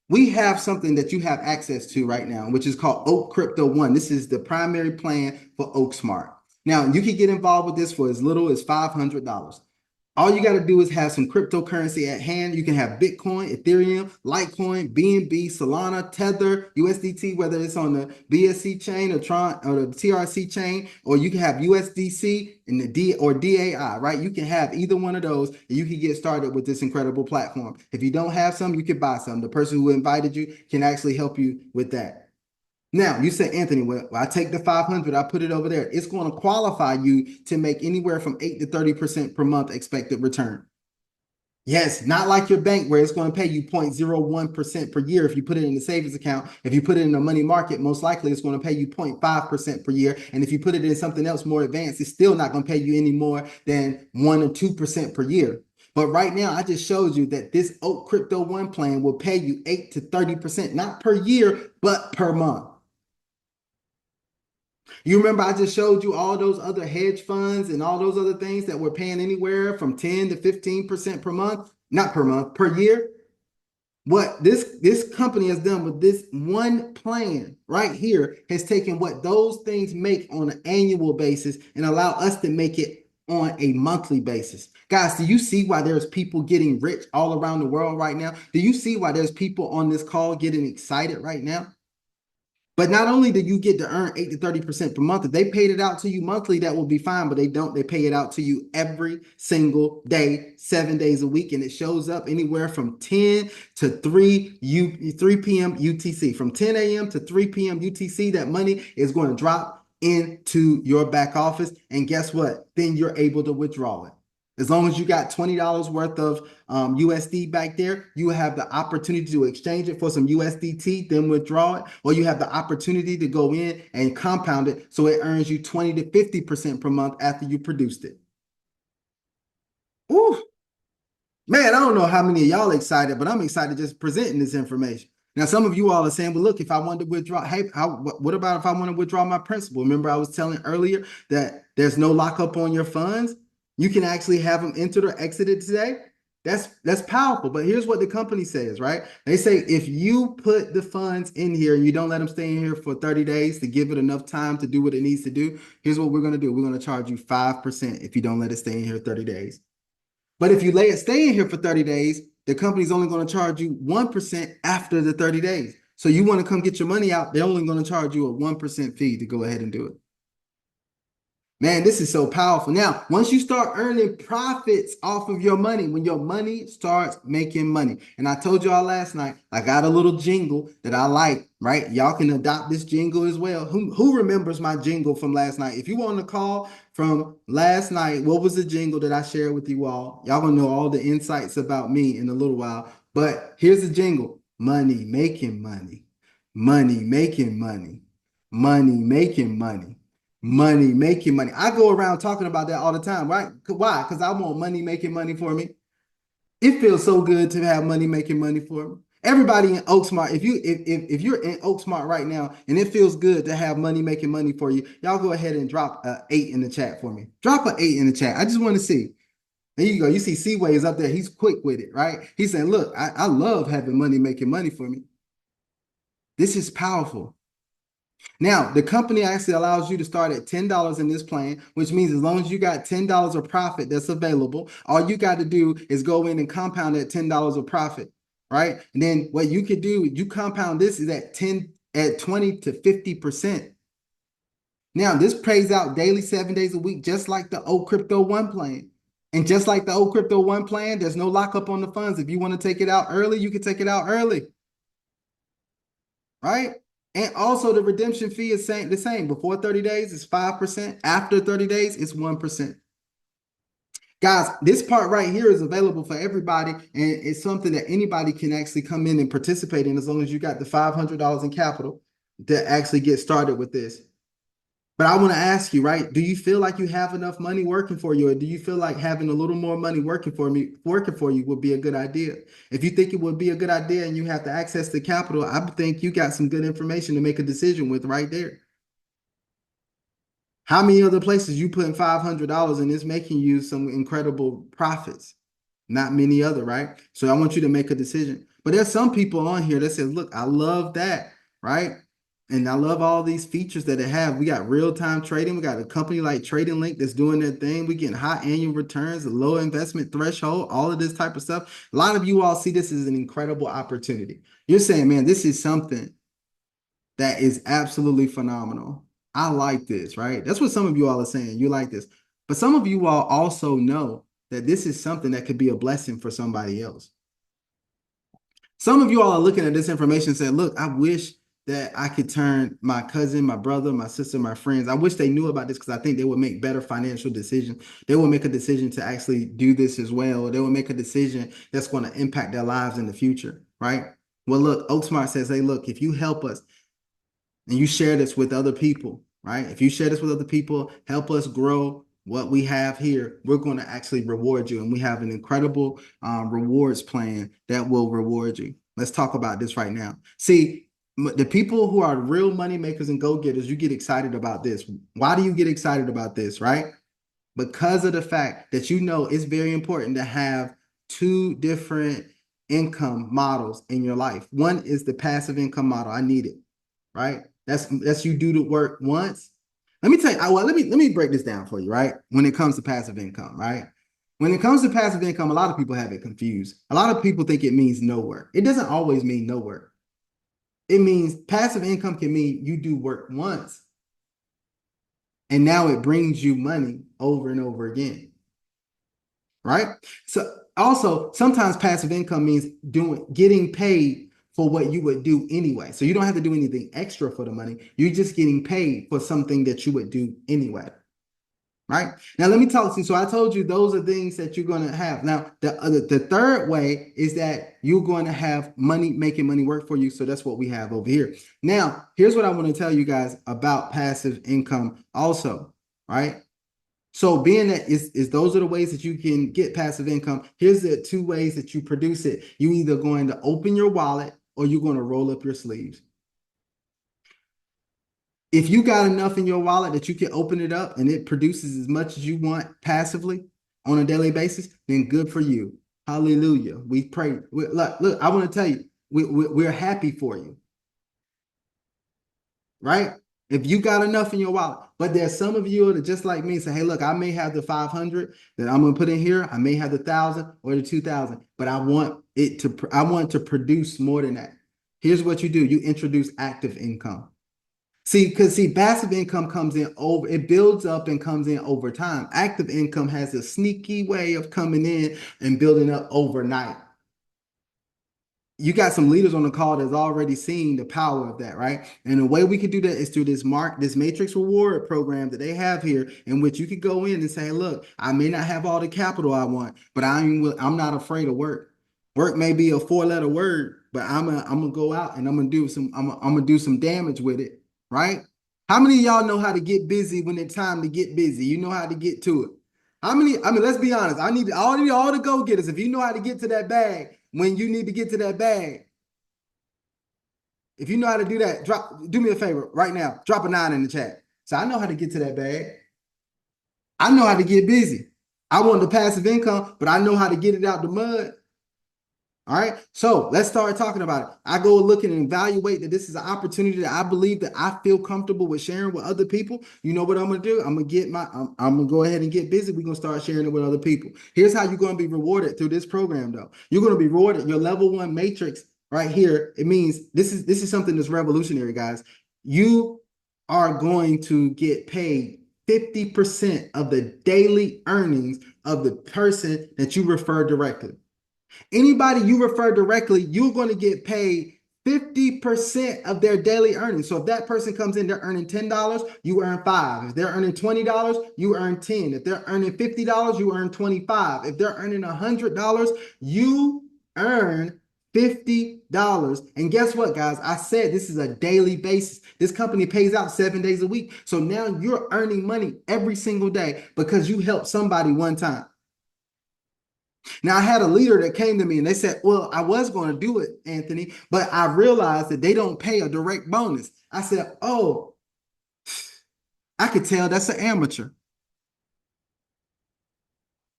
We have something that you have access to right now, which is called Oak Crypto One. This is the primary plan for OakSmart. Now, you can get involved with this for as little as $500. All you got to do is have some cryptocurrency at hand. You can have Bitcoin, Ethereum, Litecoin, BNB, Solana, Tether, USDT, whether it's on the BSC chain or Tron or the TRC chain, or you can have USDC and the D or DAI, right? You can have either one of those, and you can get started with this incredible platform. If you don't have some, you can buy some. The person who invited you can actually help you with that. Now, you say, Anthony, well, I take the 500, I put it over there. It's going to qualify you to make anywhere from 8 to 30% per month expected return. Yes, not like your bank where it's going to pay you 0.01% per year if you put it in the savings account. If you put it in the money market, most likely it's going to pay you 0.5% per year. And if you put it in something else more advanced, it's still not going to pay you any more than 1 or 2% per year. But right now, I just showed you that this Oak Crypto One plan will pay you 8 to 30%, not per year, but per month. You remember I just showed you all those other hedge funds and all those other things that were paying anywhere from 10 to 15% per month, not per month, per year. What this company has done with this one plan right here has taken what those things make on an annual basis and allow us to make it on a monthly basis. Guys, do you see why there's people getting rich all around the world right now? Do you see why there's people on this call getting excited right now? But not only do you get to earn 8 to 30% per month, if they paid it out to you monthly, that will be fine, but they don't. They pay it out to you every single day, 7 days a week, and it shows up anywhere from 10 to 3 p.m. UTC. From 10 a.m. to 3 p.m. UTC, that money is going to drop into your back office, and guess what? Then you're able to withdraw it. As long as you got $20 worth of USD back there, you have the opportunity to exchange it for some USDT, then withdraw it, or you have the opportunity to go in and compound it so it earns you 20 to 50% per month after you produced it. Ooh, man, I don't know how many of y'all excited, but I'm excited just presenting this information. Now, some of you all are saying, well, look, if I wanted to withdraw, hey, what about if I want to withdraw my principal? Remember, I was telling earlier that there's no lockup on your funds. You can actually have them entered or exited today. That's powerful. But here's what the company says, right? They say if you put the funds in here and you don't let them stay in here for 30 days to give it enough time to do what it needs to do, here's what we're going to do. We're going to charge you 5% if you don't let it stay in here 30 days. But if you let it stay in here for 30 days, the company's only going to charge you 1% after the 30 days. So you want to come get your money out, they're only going to charge you a 1% fee to go ahead and do it. Man, this is so powerful. Now, once you start earning profits off of your money, when your money starts making money, and I told y'all last night, I got a little jingle that I like, right? Y'all can adopt this jingle as well. Who remembers my jingle from last night? If you want to call from last night, what was the jingle that I shared with you all? Y'all gonna know all the insights about me in a little while. But here's the jingle: money making money, money making money, money making money. Money making money. I go around talking about that all the time, right? Why? Because I want money making money for me. It feels so good to have money making money for me. Everybody in OakSmart, if you're in OakSmart right now and it feels good to have money making money for you, y'all go ahead and drop an 8 in the chat for me. Drop an 8 in the chat. I just want to see. There you go. You see Seaway's up there. He's quick with it, right? He's saying, look, I love having money making money for me. This is powerful. Now, the company actually allows you to start at $10 in this plan, which means as long as you got $10 of profit that's available, all you got to do is go in and compound that $10 of profit, right? And then what you could do, you compound this is at 20 to 50%. Now, this pays out daily, 7 days a week, just like the old Crypto One plan. And just like the old Crypto One plan, there's no lockup on the funds. If you want to take it out early, you can take it out early, right? And also the redemption fee is the same. Before 30 days, it's 5%. After 30 days, it's 1%. Guys, this part right here is available for everybody, and it's something that anybody can actually come in and participate in as long as you got the $500 in capital to actually get started with this. But I want to ask you, right? Do you feel like you have enough money working for you, or do you feel like having a little more money working for you would be a good idea? If you think it would be a good idea and you have to access the capital, I think you got some good information to make a decision with right there. How many other places you putting $500 and it's making you some incredible profits? Not many other, right? So I want you to make a decision. But there's some people on here that says, look, I love that, right? And I love all these features that it have. We got real-time trading. We got a company like Trading Link that's doing their thing. We getting high annual returns, a low investment threshold, all of this type of stuff. A lot of you all see this as an incredible opportunity. You're saying, man, this is something that is absolutely phenomenal. I like this, right? That's what some of you all are saying. You like this. But some of you all also know that this is something that could be a blessing for somebody else. Some of you all are looking at this information and saying, look, I wish that I could turn my cousin, my brother, my sister, my friends. I wish they knew about this because I think they would make better financial decisions. They will make a decision to actually do this as well. They will make a decision that's going to impact their lives in the future, right? Well, look, OakSmart says, hey, look, if you help us and you share this with other people, right? If you share this with other people, help us grow what we have here, we're going to actually reward you. And we have an incredible rewards plan that will reward you. Let's talk about this right now. See, the people who are real money makers and go-getters, you get excited about this. Why do you get excited about this, right? Because of the fact that you know it's very important to have two different income models in your life. One is the passive income model. I need it, right? That's you do the work once. Let me tell you, well, let me break this down for you, right? When it comes to passive income, right? When it comes to passive income, a lot of people have it confused. A lot of people think it means no work. It doesn't always mean no work. It means passive income can mean you do work once and now it brings you money over and over again, right? So also sometimes passive income means getting paid for what you would do anyway. So you don't have to do anything extra for the money. You're just getting paid for something that you would do anyway. Right now, let me talk to you. So I told you those are things that you're going to have. Now, the third way is that you're going to have money making money work for you. So that's what we have over here. Now, here's what I want to tell you guys about passive income also, right? So being that is those are the ways that you can get passive income. Here's the two ways that you produce it. You either going to open your wallet or you're going to roll up your sleeves. If you got enough in your wallet that you can open it up and it produces as much as you want passively on a daily basis, then good for you. Hallelujah. We pray. Look, I want to tell you, we're happy for you, right? If you got enough in your wallet, but there's some of you that just like me say, hey, look, I may have the 500 that I'm going to put in here. I may have the 1,000 or the 2,000, but I want to produce more than that. Here's what you do. You introduce active income. Because passive income comes in it builds up and comes in over time. Active income has a sneaky way of coming in and building up overnight. You got some leaders on the call that's already seeing the power of that, right? And the way we could do that is through this matrix reward program that they have here, in which you could go in and say, look, I may not have all the capital I want, but I'm not afraid of work. Work may be a 4-letter word, but I'm gonna go out and I'm gonna do some damage with it, right? How many of y'all know how to get busy when it's time to get busy? You know how to get to it. How many? I mean, let's be honest. I need all the go-getters. If you know how to get to that bag when you need to get to that bag, if you know how to do that, do me a favor right now. Drop a 9 in the chat. So I know how to get to that bag. I know how to get busy. I want the passive income, but I know how to get it out the mud. All right. So let's start talking about it. I go looking and evaluate that this is an opportunity that I believe that I feel comfortable with sharing with other people. You know what I'm going to do? I'm going to go ahead and get busy. We're going to start sharing it with other people. Here's how you're going to be rewarded through this program, though. You're going to be rewarded. Your level 1 matrix right here. It means this is something that's revolutionary, guys. You are going to get paid 50% of the daily earnings of the person that you refer directly. Anybody you refer directly, you're going to get paid 50% of their daily earnings. So if that person comes in, they're earning $10, you earn 5. If they're earning $20, you earn 10. If they're earning $50, you earn 25. If they're earning $100, you earn $50. And guess what, guys? I said this is a daily basis. This company pays out 7 days a week. So now you're earning money every single day because you helped somebody one time. Now, I had a leader that came to me and they said, well, I was going to do it, Anthony, but I realized that they don't pay a direct bonus. I said, oh, I could tell that's an amateur.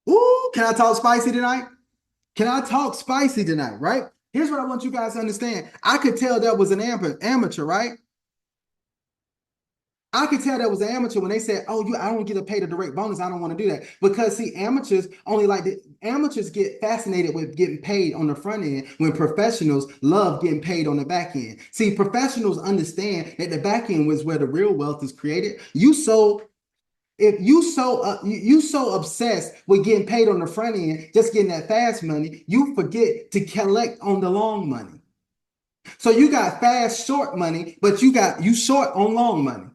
Ooh, can I talk spicy tonight? Can I talk spicy tonight, right? Here's what I want you guys to understand. I could tell that was an amateur, right? I could tell that was an amateur when they said, "Oh, I don't get to pay the direct bonus. I don't want to do that." Because see, amateurs get fascinated with getting paid on the front end when professionals love getting paid on the back end. See, professionals understand that the back end was where the real wealth is created. If you so obsessed with getting paid on the front end, just getting that fast money, you forget to collect on the long money. So you got fast short money, but you short on long money.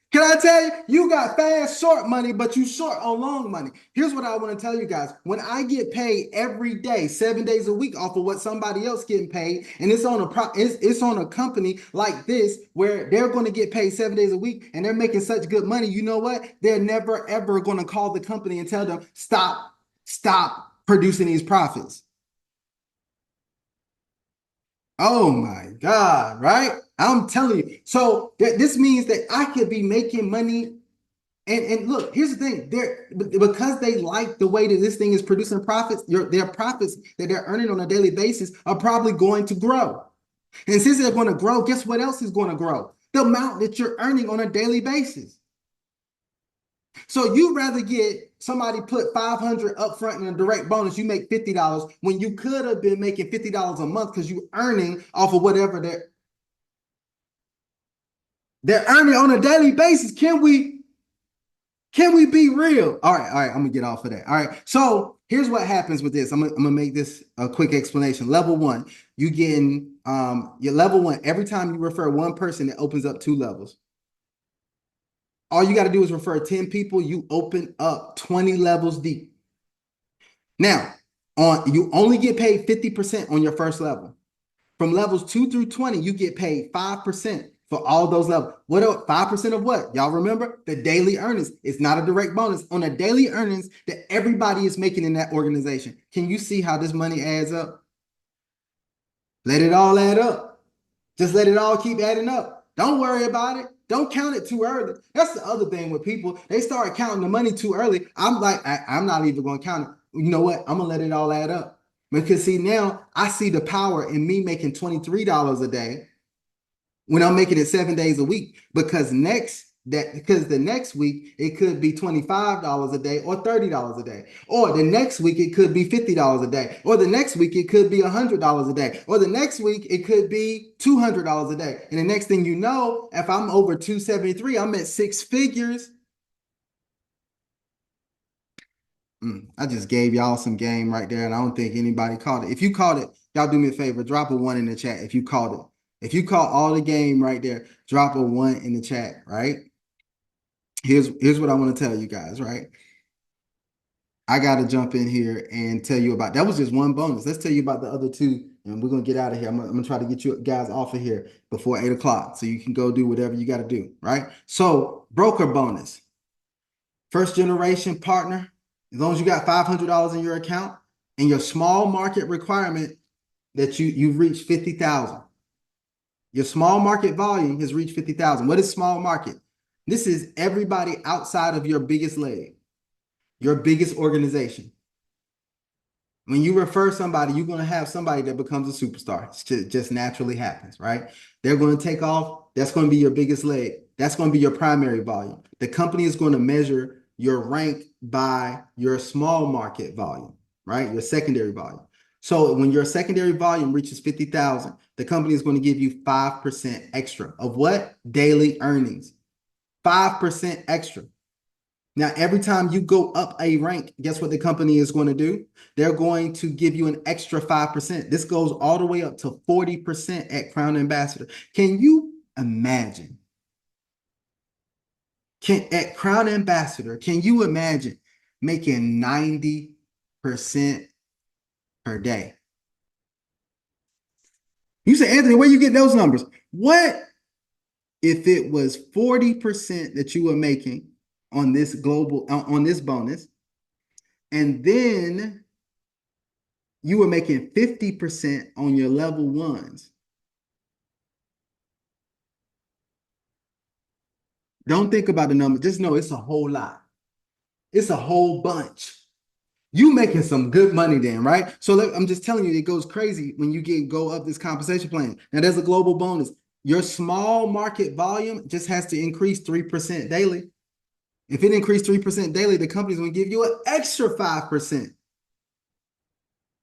Can I tell you, you got fast short money, but you short on long money. Here's what I want to tell you guys. When I get paid every day, 7 days a week off of what somebody else getting paid, and it's on a company like this where they're going to get paid 7 days a week and they're making such good money, you know what? They're never ever going to call the company and tell them, stop producing these profits. Oh my God, right? I'm telling you. So this means that I could be making money. And look, here's the thing. Because they like the way that this thing is producing profits, their profits that they're earning on a daily basis are probably going to grow. And since they're going to grow, guess what else is going to grow? The amount that you're earning on a daily basis. So you'd rather get somebody put 500 up front in a direct bonus, you make $50 when you could have been making $50 a month because you're earning off of whatever they're earning on a daily basis. Can we be real? All right, I'm gonna get off of that. All right. So here's what happens with this. I'm gonna make this a quick explanation. Level one, you getting your level one, every time you refer one person, it opens up two levels. All you got to do is refer 10 people, you open up 20 levels deep. Now, you only get paid 50% on your first level. From levels 2 through 20, you get paid 5% for all those levels. What else? 5% of what? Y'all remember? The daily earnings. It's not a direct bonus on the daily earnings that everybody is making in that organization. Can you see how this money adds up? Let it all add up. Just let it all keep adding up. Don't worry about it. Don't count it too early. That's the other thing with people. They start counting the money too early. I'm like, I'm not even going to count it. You know what? I'm going to let it all add up. Because see, now I see the power in me making $23 a day when I'm making it 7 days a week. Because the next week it could be $25 a day or $30 a day. Or the next week it could be $50 a day. Or the next week it could be $100 a day. Or the next week it could be $200 a day. And the next thing you know, if I'm over 273, I'm at six figures. I just gave y'all some game right there, and I don't think anybody caught it. If you caught it, y'all do me a favor, drop a one in the chat if you caught it. If you caught all the game right there, drop a one in the chat, right? Here's what I want to tell you guys, right? I got to jump in here and tell you about that was just one bonus. Let's tell you about the other two, and we're gonna get out of here. I'm gonna try to get you guys off of here before 8 o'clock so you can go do whatever you got to do, right? So, broker bonus, first generation partner, as long as you got $500 in your account and your small market requirement that you've reached 50,000. Your small market volume has reached 50,000. What is small market? This is everybody outside of your biggest leg, your biggest organization. When you refer somebody, you're going to have somebody that becomes a superstar. It just naturally happens, right? They're going to take off. That's going to be your biggest leg. That's going to be your primary volume. The company is going to measure your rank by your small market volume, right? Your secondary volume. So when your secondary volume reaches 50,000, the company is going to give you 5% extra of what? Daily earnings. 5% extra. Now, every time you go up a rank, guess what the company is going to do? They're going to give you an extra 5%. This goes all the way up to 40% at Crown Ambassador. Can you imagine? At Crown Ambassador, can you imagine making 90% per day. You say, Anthony, where you get those numbers? What if it was 40% that you were making on this on this bonus, and then you were making 50% on your level ones? Don't think about the number. Just know it's a whole lot. It's a whole bunch. You making some good money then, right? So I'm just telling you, it goes crazy when you go up this compensation plan. Now there's a global bonus. Your small market volume just has to increase 3% daily. If it increased 3% daily, the company's going to give you an extra 5%.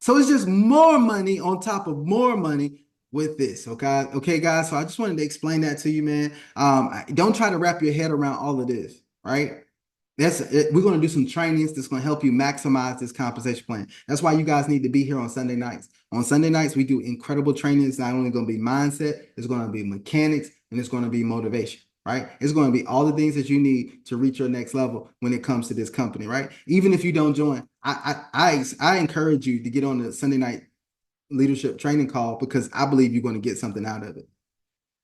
So it's just more money on top of more money with this. Okay, guys. So I just wanted to explain that to you, man. Don't try to wrap your head around all of this, right? That's it. We're going to do some trainings that's going to help you maximize this compensation plan. That's why you guys need to be here on Sunday nights. On Sunday nights, we do incredible trainings. It's not only going to be mindset, it's going to be mechanics, and it's going to be motivation, right? It's going to be all the things that you need to reach your next level when it comes to this company, right? Even if you don't join, I encourage you to get on the Sunday night leadership training call because I believe you're going to get something out of it.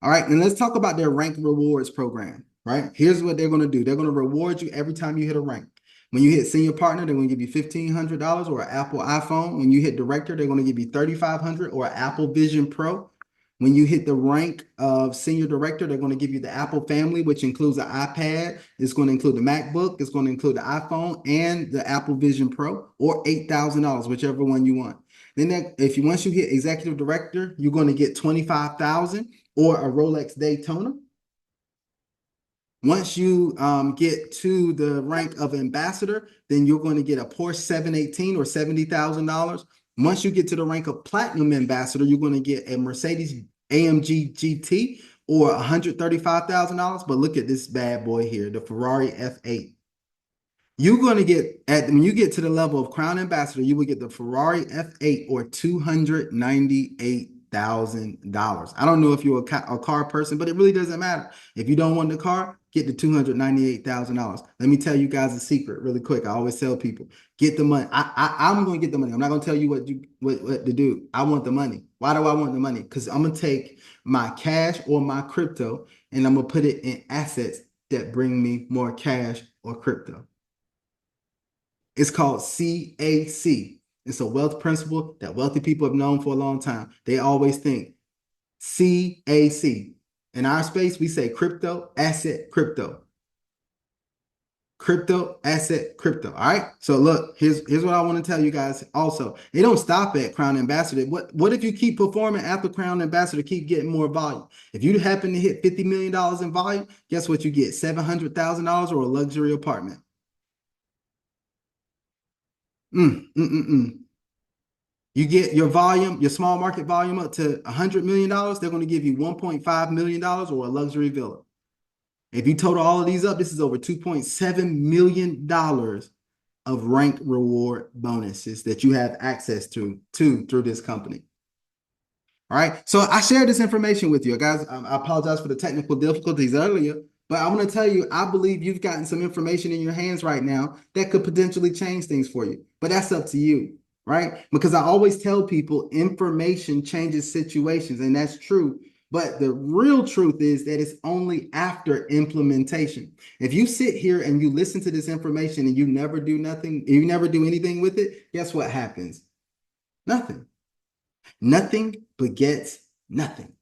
All right, and let's talk about their rank rewards program, right? Here's what they're going to do. They're going to reward you every time you hit a rank. When you hit senior partner, they're going to give you $1,500 or an Apple iPhone. When you hit director, they're going to give you $3,500 or an Apple Vision Pro. When you hit the rank of senior director, they're going to give you the Apple family, which includes an iPad. It's going to include the MacBook. It's going to include the iPhone and the Apple Vision Pro, or $8,000, whichever one you want. Then once you hit executive director, you're going to get $25,000 or a Rolex Daytona. Once you get to the rank of ambassador, then you're going to get a Porsche 718 or $70,000. Once you get to the rank of platinum ambassador, you're going to get a Mercedes AMG GT or $135,000. But look at this bad boy here, the Ferrari F8. You're going to get when you get to the level of Crown Ambassador, you will get the Ferrari F8 or $298,000. I don't know if you're a car person, but it really doesn't matter. If you don't want the car, get the $298,000. Let me tell you guys a secret really quick. I always tell people, get the money. I'm going to get the money. I'm not going to tell you what to do. I want the money. Why do I want the money? Because I'm going to take my cash or my crypto and I'm going to put it in assets that bring me more cash or crypto. It's called CAC. It's a wealth principle that wealthy people have known for a long time. They always think CAC. In our space, we say crypto, asset, crypto. Crypto, asset, crypto. All right. So look, here's what I want to tell you guys also. They don't stop at Crown Ambassador. What if you keep performing after Crown Ambassador, keep getting more volume? If you happen to hit $50 million in volume, guess what you get? $700,000 or a luxury apartment. You get your volume, your small market volume up to $100 million, they're going to give you $1.5 million or a luxury villa. If you total all of these up, this is over $2.7 million of rank reward bonuses that you have access to through this company. All right. So I shared this information with you, guys. I apologize for the technical difficulties earlier, but I want to tell you, I believe you've gotten some information in your hands right now that could potentially change things for you. But that's up to you, right? Because I always tell people information changes situations, and that's true. But the real truth is that it's only after implementation. If you sit here and you listen to this information and you never do nothing, you never do anything with it, guess what happens? Nothing. Nothing begets nothing.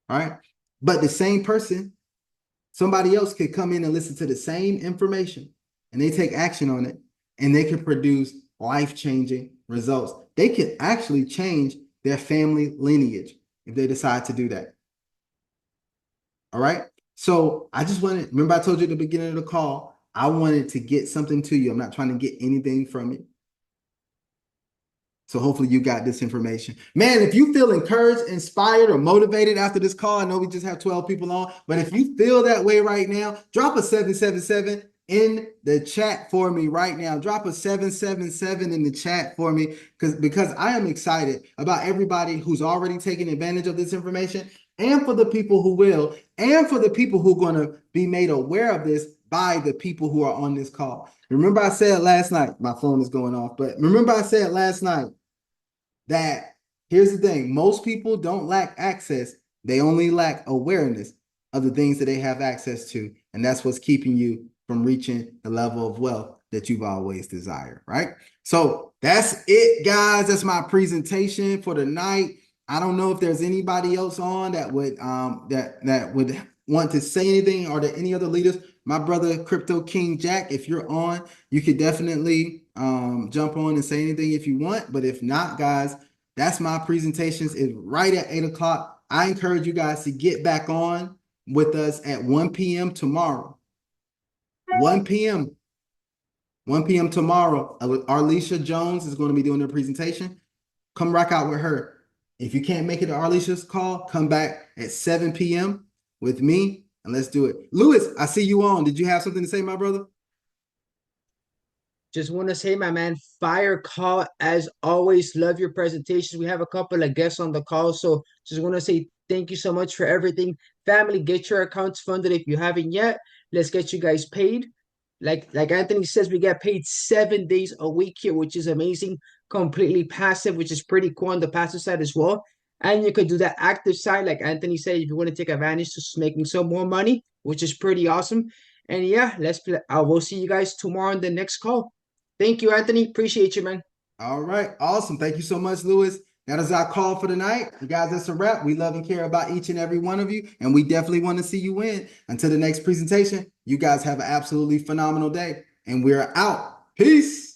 All right. But the same person, somebody else could come in and listen to the same information and they take action on it and they can produce life-changing results. They can actually change their family lineage if they decide to do that. All right. So I just wanted, remember I told you at the beginning of the call, I wanted to get something to you. I'm not trying to get anything from you. So hopefully you got this information. Man, if you feel encouraged, inspired, or motivated after this call, I know we just have 12 people on, but if you feel that way right now, drop a 777 in the chat for me right now. Drop a 777 in the chat for me because I am excited about everybody who's already taken advantage of this information and for the people who will, and for the people who are going to be made aware of this by the people who are on this call. Remember I said last night, my phone is going off, but remember I said last night, that here's the thing, most people don't lack access, they only lack awareness of the things that they have access to. And that's what's keeping you from reaching the level of wealth that you've always desired, right? So that's it, guys. That's my presentation for tonight. I don't know if there's anybody else on that would that would want to say anything, or there any other leaders. My brother Crypto King Jack, if you're on, you could definitely jump on and say anything if you want. But if not, guys, that's my presentations is right at 8 o'clock. I encourage you guys to get back on with us at 1 p.m. tomorrow. 1 p.m. 1 p.m. tomorrow. Arlisha Jones is going to be doing their presentation. Come rock out with her. If you can't make it to Arlisha's call, come back at 7 p.m. with me and let's do it. Lewis, I see you on. Did you have something to say, my brother? Just want to say, my man, fire call as always. Love your presentations. We have a couple of guests on the call, so just want to say thank you so much for everything. Family, get your accounts funded if you haven't yet. Let's get you guys paid. Like Anthony says, we get paid 7 days a week here, which is amazing. Completely passive, which is pretty cool on the passive side as well. And you could do that active side, like Anthony said, if you want to take advantage to making some more money, which is pretty awesome. And yeah, let's play. I will see you guys tomorrow on the next call. Thank you, Anthony. Appreciate you, man. All right. Awesome. Thank you so much, Lewis. That is our call for tonight. You guys, that's a wrap. We love and care about each and every one of you, and we definitely want to see you win. Until the next presentation, you guys have an absolutely phenomenal day, and we're out. Peace.